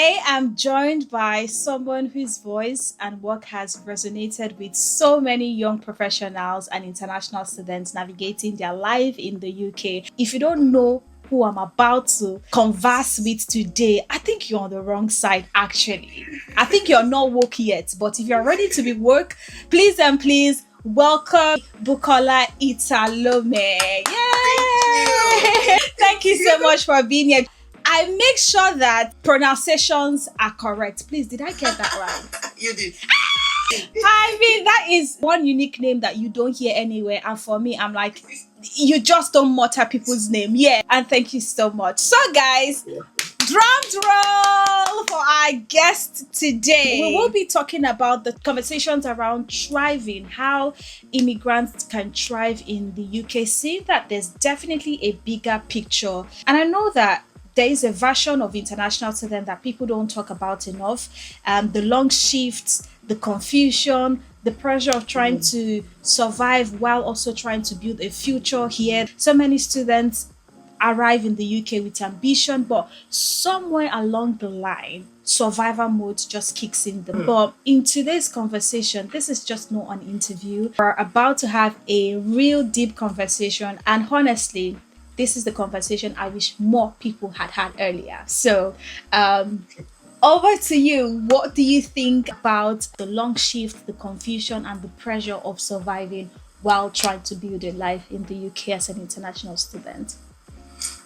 Today, I'm joined by someone whose voice and work has resonated with so many young professionals and international students navigating their life in the UK. If you don't know who I'm about to converse with today, I think you're on the wrong side, actually. I think you're not woke yet, but if you're ready to be woke, please and please welcome Bukola Italome. Yay! Thank you so much for being here. I make sure that pronunciations are correct. Please, did I get that right? You did. I mean, that is one unique name that you don't hear anywhere. And for me, I'm like, you just don't mutter people's name. Yeah. And thank you so much. So, guys, drums roll for our guest today. We will be talking about the conversations around thriving, how immigrants can thrive in the UK, seeing that there's definitely a bigger picture. And I know that there is a version of international student that people don't talk about enough. The long shifts, the confusion, the pressure of trying to survive while also trying to build a future here. So many students arrive in the UK with ambition, but somewhere along the line, survivor mode just kicks in them. But in today's conversation, this is just not an interview. We're about to have a real deep conversation, and honestly, this is the conversation I wish more people had had earlier. So, over to you. What do you think about the long shift, the confusion, and the pressure of surviving while trying to build a life in the UK as an international student?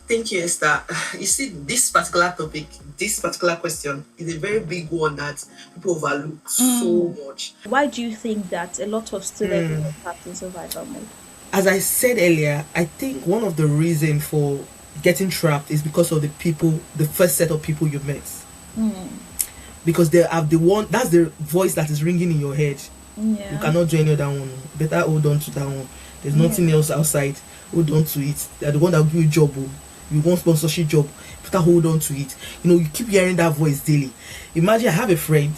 Thank you, Esther. You see, this particular topic, this particular question is a very big one that people overlook so much. Why do you think that a lot of students are trapped in survival mode? As I said earlier, I think one of the reasons for getting trapped is because of the first set of people you met. Because they have the one, that's the voice that is ringing in your head. Yeah. You cannot do any other one. Better hold on to that one. There's nothing else outside. Hold on to it. They're the one that will give you a job. You want sponsorship job. Better hold on to it. You know, you keep hearing that voice daily. Imagine I have a friend.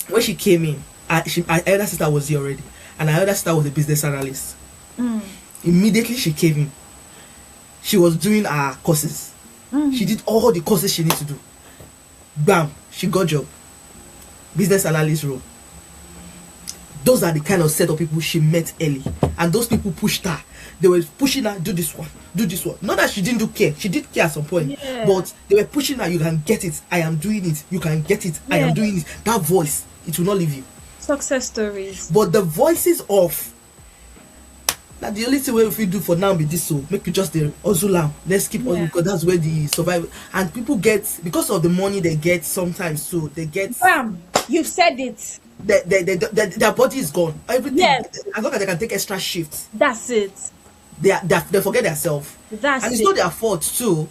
When she came in, my elder sister was here already. And her elder sister was a business analyst. Immediately she came in, she was doing her courses. She did all the courses she needs to do. Bam, she got job, business analyst role. Those are the kind of set of people she met early, and those people pushed her. They were pushing her, do this one, do this one. Not that she didn't do care, she did care at some point, but they were pushing her. You can get it, I am doing it. You can get it, I am doing it. That voice, it will not leave you. Success stories. But the voices of that the only thing we do for now be this, so make you just the hustle. Let's keep on, because that's where the survival, and people get, because of the money they get sometimes, so they get Bam! You've said it. Their body is gone. Everything, as long as they can take extra shifts, That's it. they forget themselves. That's And it's it. not their fault too.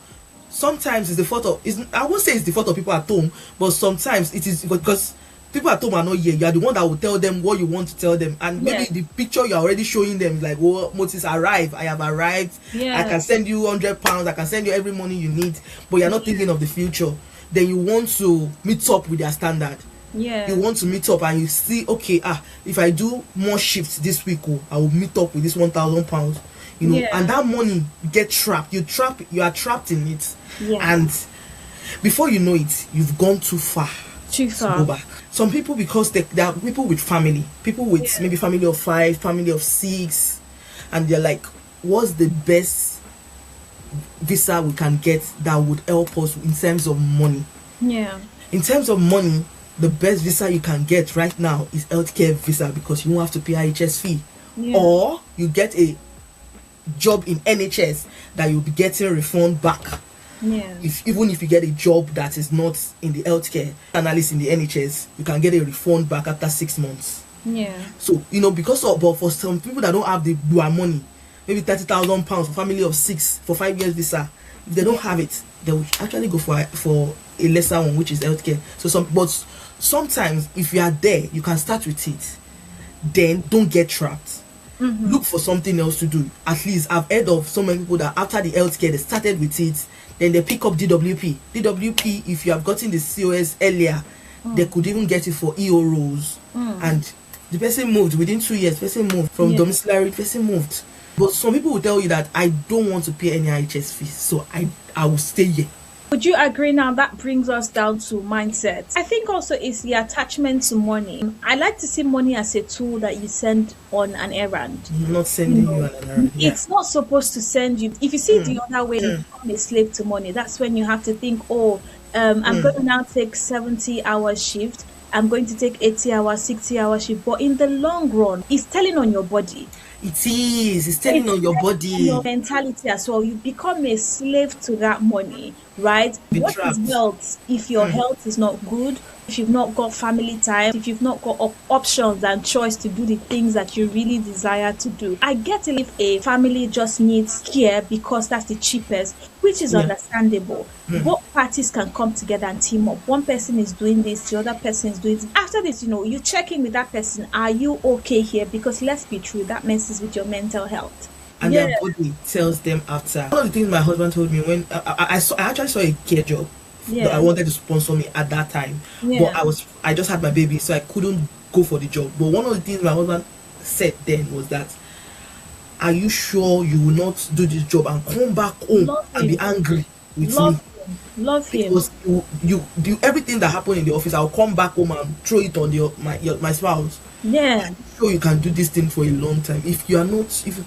Sometimes it's the fault of, I won't say it's the fault of people at home, but sometimes it is because people at home are not here. You are the one that will tell them what you want to tell them, and maybe the picture you are already showing them is like, oh, Moses arrived, I have arrived. I can send you £100, I can send you every money you need, but you're not thinking of the future. Then you want to meet up with their standard. You want to meet up, and you see, okay, if I do more shifts this week, I will meet up with this £1,000. You know, and that money get trapped. You are trapped in it, and before you know it, you've gone too far. Too far. To go back. Some people, because there are people with family, people with maybe family of 5, family of 6, and they're like, what's the best visa we can get that would help us in terms of money? In terms of money, the best visa you can get right now is healthcare visa, because you won't have to pay IHS fee, or you get a job in NHS that you'll be getting refund back. Even if you get a job that is not in the healthcare analyst in the NHS, you can get a refund back after 6 months. So, you know, but for some people that don't have the money, maybe £30,000 for family of 6 for 5 years visa, if they don't have it, they will actually go for a lesser one, which is healthcare. But sometimes if you are there, you can start with it. Then don't get trapped. Look for something else to do. At least I've heard of so many people that after the healthcare they started with it, then they pick up DWP. DWP, if you have gotten the COS earlier, they could even get it for EO roles. And the person moved within 2 years. Person moved from domiciliary. Person moved. But some people will tell you that I don't want to pay any IHS fees, so I will stay here. Would you agree now? That brings us down to mindset. I think also it's the attachment to money. I like to see money as a tool that you send on an errand. Not You sending you know, on an errand. Yeah. it's not supposed to send you. If you see it the other way, you become a slave to money. That's when you have to think, oh, I'm going to now take 70-hour shift. I'm going to take 80-hour, 60-hour shift. But in the long run, it's telling on your body. It is. It's telling It's on your telling on your body. mentality as well. You become a slave to that money, right? Be What is trapped. wealth if your health is not good? If you've not got family time, if you've not got options and choice to do the things that you really desire to do. I get it if a family just needs care because that's the cheapest, which is Yeah. understandable. Both parties can come together and team up. One person is doing this, the other person is doing this. After this, you check in with that person. Are you okay here? Because let's be true, that messes with your mental health. And Yeah. their body tells them after. One of the things my husband told me when I actually saw a care job that I Yeah. wanted to sponsor me at that time, but Yeah. I just had my baby, so I couldn't go for the job. But one of the things my husband said then was that, are you sure you will not do this job and come back home Love and be him. angry with me? Love him. Love him. Because you do everything that happened in the office, I'll come back home and throw it on my spouse. Yeah. Sure, you can do this thing for a long time. If you're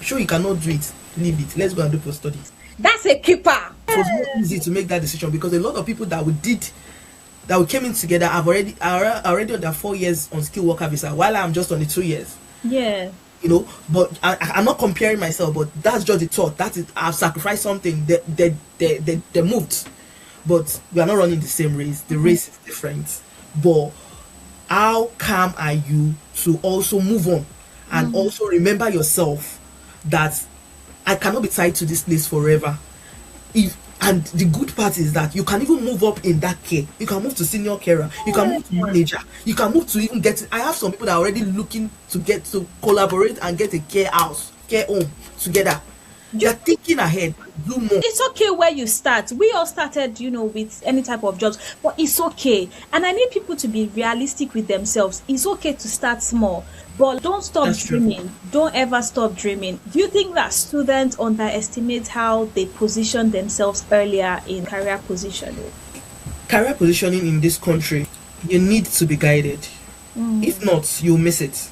sure you cannot do it, leave it. Let's go and do post studies. That's a keeper. It was not easy to make that decision because a lot of people that we came in together are already on their 4 years on skilled worker visa, while I'm just on the 2 years. Yeah. But I'm not comparing myself, but that's just the thought. That is, I've sacrificed something. They moved, but we are not running the same race. The race is different. But how calm are you to also move on and also remember yourself that I cannot be tied to this place forever. And the good part is that you can even move up in that care. You can move to senior carer. You can move to manager. You can move to even get. I have some people that are already looking to get to collaborate and get a care home together. You're thinking ahead. Do more. It's okay where you start. We all started, with any type of jobs, but it's okay. And I need people to be realistic with themselves. It's okay to start small, but don't stop That's true. dreaming. Don't ever stop dreaming. Do you think that students underestimate how they position themselves earlier in career positioning? Career positioning in this country, you need to be guided. If not, you'll miss it.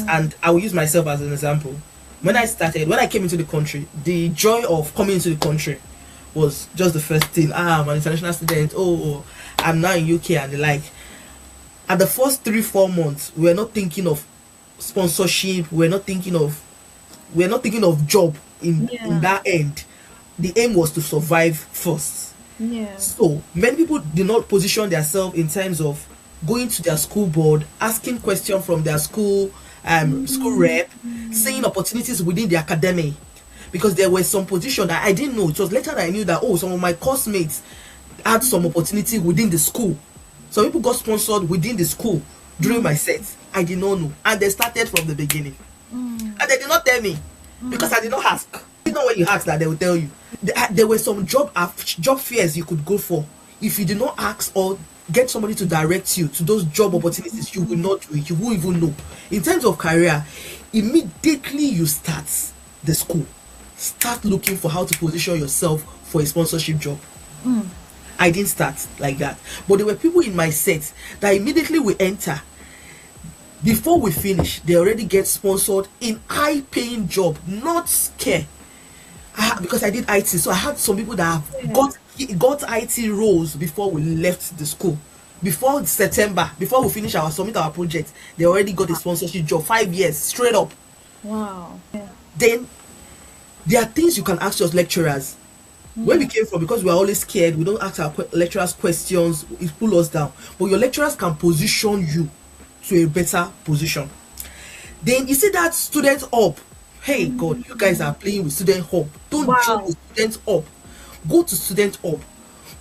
And I will use myself as an example. When I came into the country, the joy of coming into the country was just the first thing. I'm an international student. Oh, I'm now in UK and the like. At the first 3-4 months, we're not thinking of sponsorship. We're not thinking of job in that end. The aim was to survive first. Yeah. So many people did not position themselves in terms of going to their school board, asking questions from their school rep, seeing opportunities within the academy, because there were some positions that I didn't know. It was later that I knew that some of my course-mates had some opportunity within the school. Some people got sponsored within the school during my set. I did not know, and they started from the beginning, and they did not tell me because I did not ask. You know, when you ask that, they will tell you. There were some job fairs you could go for. If you did not ask or get somebody to direct you to those job opportunities, you will not do it. You won't even know. In terms of career, immediately you start the school, start looking for how to position yourself for a sponsorship job. I didn't start like that, but there were people in my set that immediately we enter, before we finish, they already get sponsored in high-paying job, not care. Because I did IT, so I had some people that have got IT roles before we left the school. Before September, before we finish submit our project, they already got a sponsorship job, 5 years straight up. Wow. Yeah. Then there are things you can ask your lecturers. Where we came from, because we are always scared, we don't ask our lecturers questions, it pull us down. But your lecturers can position you to a better position. Then you see that student up. Hey God, you guys are playing with student hub. Don't join with student up. Go to student up.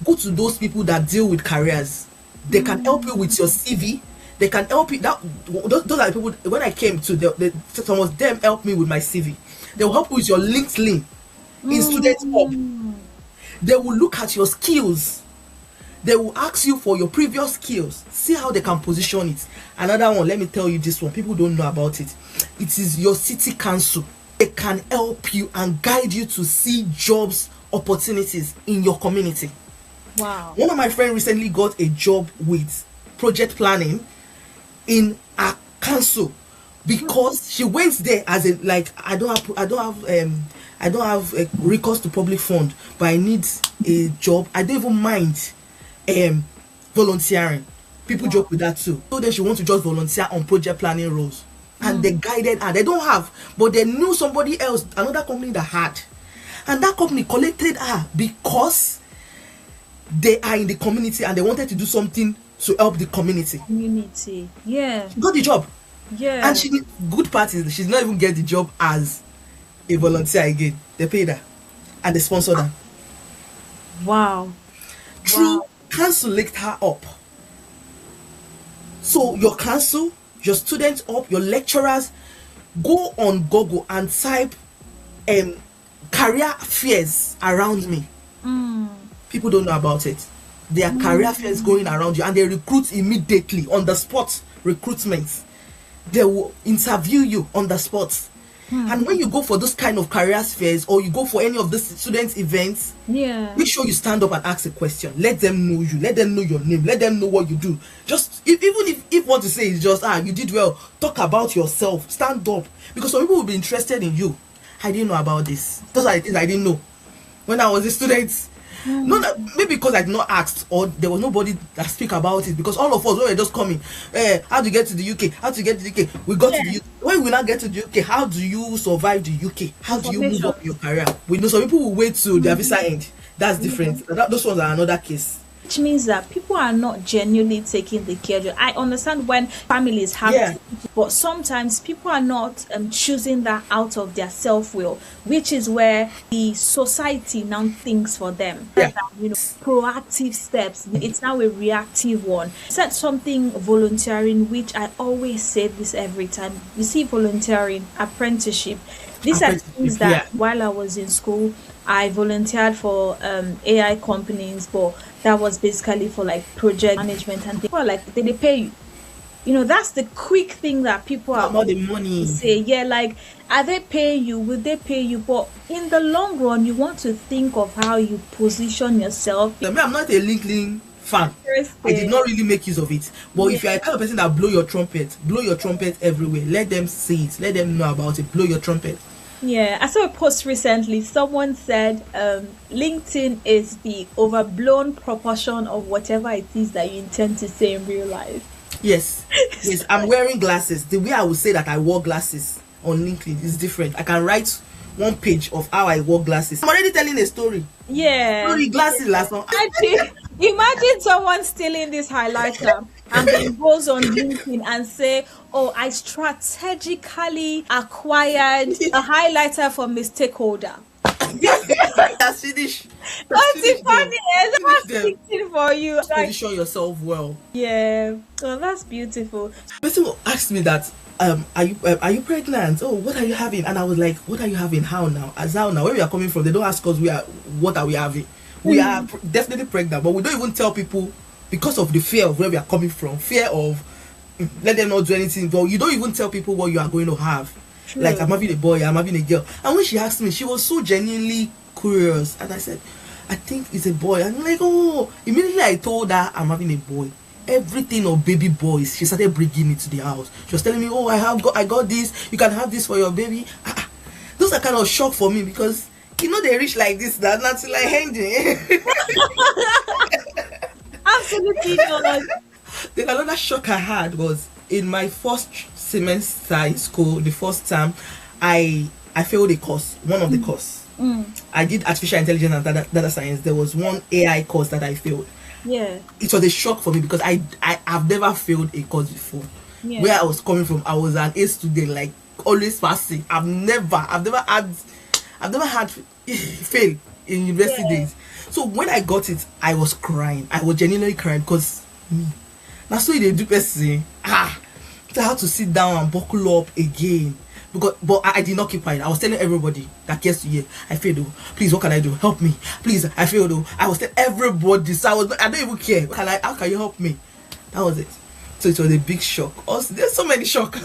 Go to those people that deal with careers. They can help you with your CV. They can help you. Those are the people. When I came to some of them helped me with my CV. They will help you with your LinkedIn in student hub. They will look at your skills. They will ask you for your previous skills. See how they can position it. Another one, let me tell you this one. People don't know about it. It is your city council. They can help you and guide you to see jobs, opportunities in your community. Wow. One of my friends recently got a job with project planning in a council because she went there as a like I don't have a recourse to public fund, but I need a job. I don't even mind volunteering. People joke with that too. So then she wants to just volunteer on project planning roles, and they guided her. They don't have, but they knew somebody else, another company that had, and that company collected her because they are in the community and they wanted to do something to help the community. Yeah. She got the job. Yeah. And she good part is she's not even get the job as a volunteer again. They paid her and they sponsored her. Wow. True council licked her up. So your council, your students up, your lecturers, go on Google and type career fairs around me. People don't know about it. There are career fairs going around you and they recruit immediately on the spot. Recruitment. They will interview you on the spot. And when you go for those kind of career fairs or you go for any of the student events, make sure you stand up and ask a question. Let them know you. Let them know your name. Let them know what you do. Just even if what to say is just you did well, talk about yourself. Stand up, because some people will be interested in you. I didn't know about this. Those are the things I didn't know when I was a student. No, maybe because I did not ask or there was nobody that speak about it, because all of us, when we're just coming, how to get to the UK, how to get to the UK, we got to the UK. When we now get to the UK, how do you survive the UK? How do you move up your career? We know some people will wait till their visa end. That's different. Those ones are another case. Which means that people are not genuinely taking the care. I understand when families have to, but sometimes people are not choosing that out of their self-will, which is where the society now thinks for them. That, proactive steps. It's now a reactive one. I said something volunteering, which I always say this every time. You see, volunteering, apprenticeship. These are things that while I was in school, I volunteered for AI companies, but that was basically for like project management and things. Like they pay you. That's the quick thing that people are about the money. Say, like, are they paying you? Will they pay you? But in the long run, you want to think of how you position yourself. I'm not a LinkedIn fan. I did not really make use of it. But if you're a kind of person that blow your trumpet everywhere. Let them see it. Let them know about it. Blow your trumpet. I saw a post recently. Someone said LinkedIn is the overblown proportion of whatever it is that you intend to say in real life. Yes. I'm wearing glasses. The way I would say that I wore glasses on LinkedIn is different. I can write one page of how I wore glasses. I'm already telling a story. Story glasses last one. Imagine someone stealing this highlighter and then goes on LinkedIn and say, "Oh, I strategically acquired a highlighter from a stakeholder." That's finished. What's the funniest? That's fixing for you. Position yourself well. That's beautiful. Person will ask me that, are you pregnant? Oh, what are you having? And I was like, what are you having? How now? As how now? Where we are coming from? They don't ask us what are we having. We are definitely pregnant, but we don't even tell people because of the fear of where we are coming from. Fear of let them not do anything. But you don't even tell people what you are going to have. True. Like, I'm having a boy, I'm having a girl. And when she asked me, she was so genuinely curious. And I said, I think it's a boy. And I'm like, oh, immediately I told her I'm having a boy. Everything of baby boys, she started bringing it to the house. She was telling me, oh, I got this. You can have this for your baby. Those are kind of shock for me because they reach like this, that not like hanging. Absolutely not. Then another shock I had was in my first semester in school, the first term, I failed a course, one of the course. I did artificial intelligence and data science. There was one AI course that I failed. It was a shock for me because I've never failed a course before. Where I was coming from, I was an A student, like always passing. I've never had fail in university days. So when I got it, I was crying. I was genuinely crying because me. That's why they do person. So I had to sit down and buckle up again. But I did not keep quiet. I was telling everybody that cares to hear, I failed. Please, what can I do? Help me. Please, I failed. I was telling everybody. So I don't even care. How can you help me? That was it. So it was a big shock. Also, there's so many shocks.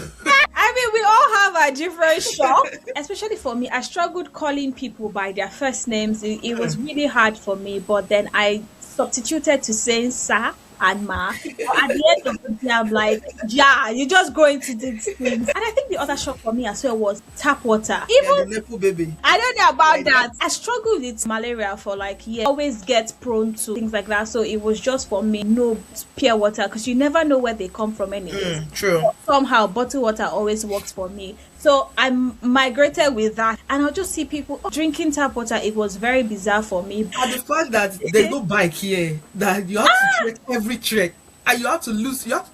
I mean, we all have a different shock. Especially for me, I struggled calling people by their first names. It was really hard for me. But then I substituted to saying sir and ma. But at the end of the day, I'm like, yeah, you just go into these things. And I think the other shock for me as well was tap water. Yeah, Even the nipple baby. I don't know about Like that. that. I struggled with malaria for like years. Always get prone to things like that. So it was just for me, no pure water, because you never know where they come from anyway. True. But somehow bottled water always works for me. So I migrated with that, and I'll just see people drinking tap water. It was very bizarre for me. And the fact that there's no bike here, that you have to trek every trek, and you have to lose. You have,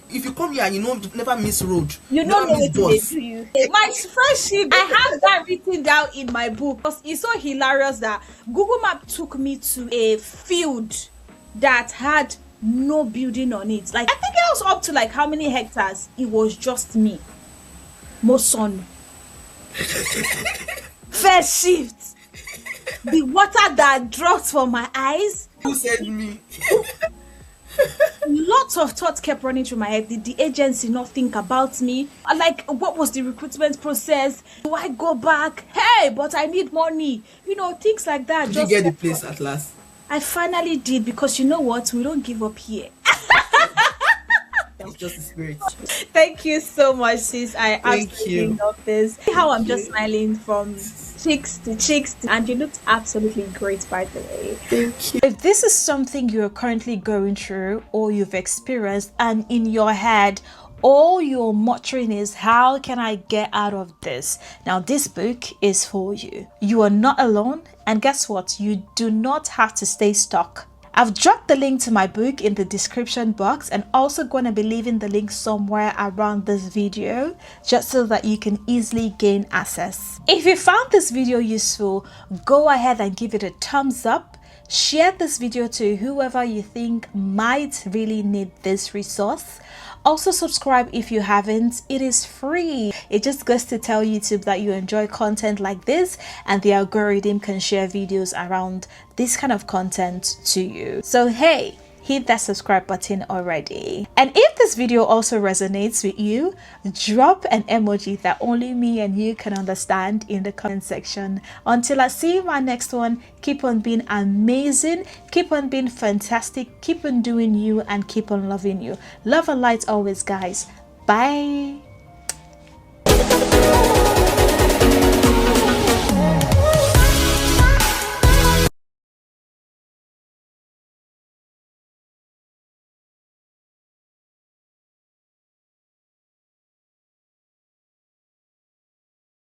if you come here and you know never miss road, You don't know miss what they bus. do you. My friendship, I have that written down in my book because it's so hilarious that Google Map took me to a field that had no building on it. Like I think I was up to like how many hectares? It was just me. Most sun. First shift. The water that dropped from my eyes. Who said me? Lots of thoughts kept running through my head. Did the agency not think about me? Like, what was the recruitment process? Do I go back? Hey, but I need money. You know, things like that. Did you get the place at last? I finally did, because you know what? We don't give up here. It's just the spirit. Thank you so much, sis. I Thank absolutely you. love this. See how I'm just you. smiling from cheeks to cheeks, and you looked absolutely great, by the way. Thank you. If this is something you're currently going through or you've experienced, and in your head all you're muttering is, how can I get out of this? Now this book is for you. You are not alone, and guess what? You do not have to stay stuck. I've dropped the link to my book in the description box, and also going to be leaving the link somewhere around this video just so that you can easily gain access. If you found this video useful, go ahead and give it a thumbs up. Share this video to whoever you think might really need this resource. Also subscribe if you haven't. It is free. It just goes to tell YouTube that you enjoy content like this, and the algorithm can share videos around this kind of content to you. So hey, hit that subscribe button already. And if this video also resonates with you, drop an emoji that only me and you can understand in the comment section. Until I see you in my next one, keep on being amazing, keep on being fantastic, keep on doing you, and keep on loving you. Love and light always, guys. Bye.